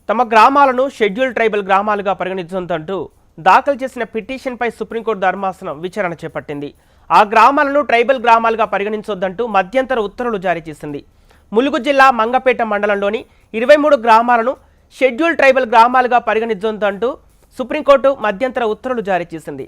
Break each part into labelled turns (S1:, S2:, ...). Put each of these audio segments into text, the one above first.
S1: తమ గ్రామాలను schedule tribal గ్రామాలుగా పరిగణించడంటూ దాఖలు చేసిన పిటిషన్పై సుప్రీంకోర్టు ధర్మాసనం విచారణ చేపట్టింది. ఆ గ్రామాలను ట్రైబల్ గ్రామాలుగా పరిగణించొద్దంటూ మధ్యంతర ఉత్తర్వులు జారీ చేసింది. ములుగు జిల్లా మంగపేట మండలంలోని 23 గ్రామాలను షెడ్యూల్ ట్రైబల్ గ్రామాలుగా పరిగణించొద్దంటూ సుప్రీంకోర్టు మధ్యంతర ఉత్తర్వులు జారీ చేసింది.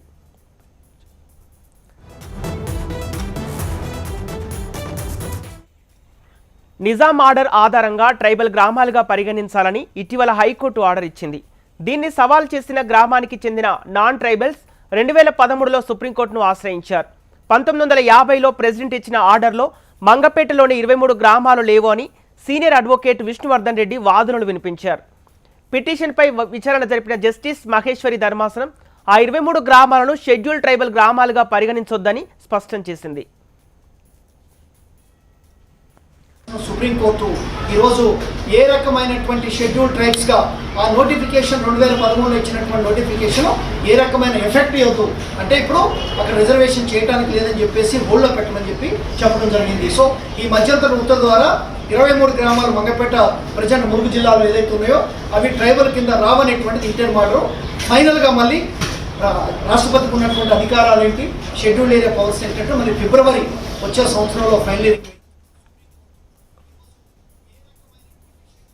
S1: నిజాం ఆర్డర్ ఆధారంగా ట్రైబల్ గ్రామాలుగా పరిగణించాలని ఇటీవల హైకోర్టు ఆర్డర్ ఇచ్చింది. దీన్ని సవాల్ చేసిన గ్రామానికి చెందిన నాన్ ట్రైబల్స్ 2013లో సుప్రీంకోర్టును ఆశ్రయించారు. 1950లో ప్రెసిడెంట్ ఇచ్చిన ఆర్డర్లో మంగపేటలోని 23 గ్రామాలు లేవు అని సీనియర్ అడ్వకేట్ విష్ణువర్ధన్ రెడ్డి వాదనలు వినిపించారు. పిటిషన్పై విచారణ జరిపిన జస్టిస్ మహేశ్వరి ధర్మాసనం ఆ 23 గ్రామాలను షెడ్యూల్ ట్రైబల్ గ్రామాలుగా పరిగణించొద్దని స్పష్టం చేసింది.
S2: సుప్రీంకోర్టు ఈరోజు ఏ రకమైనటువంటి షెడ్యూల్ ట్రైబ్స్గా ఆ నోటిఫికేషన్ 2013లో ఇచ్చినటువంటి నోటిఫికేషన్ ఏ రకమైన ఎఫెక్ట్ ఇవ్వదు అంటే ఇప్పుడు అక్కడ రిజర్వేషన్ చేయడానికి లేదని చెప్పేసి హోల్డ్లో పెట్టమని చెప్పడం జరిగింది. సో ఈ మధ్యంతర ఉత్తర్వు ద్వారా 23 గ్రామాలు మంగపేట ప్రజెంట్ ములుగు జిల్లాలో ఏదైతే ఉన్నాయో అవి ట్రైబల్ కింద రావనేటువంటిది ఇంటర్ మాట. ఫైనల్గా మళ్ళీ రాష్ట్రపతికి ఉన్నటువంటి అధికారాలు ఏంటి, షెడ్యూల్ ఏరియా పవర్స్ ఏంటంటే మళ్ళీ ఫిబ్రవరి వచ్చే సంవత్సరంలో ఫైనల్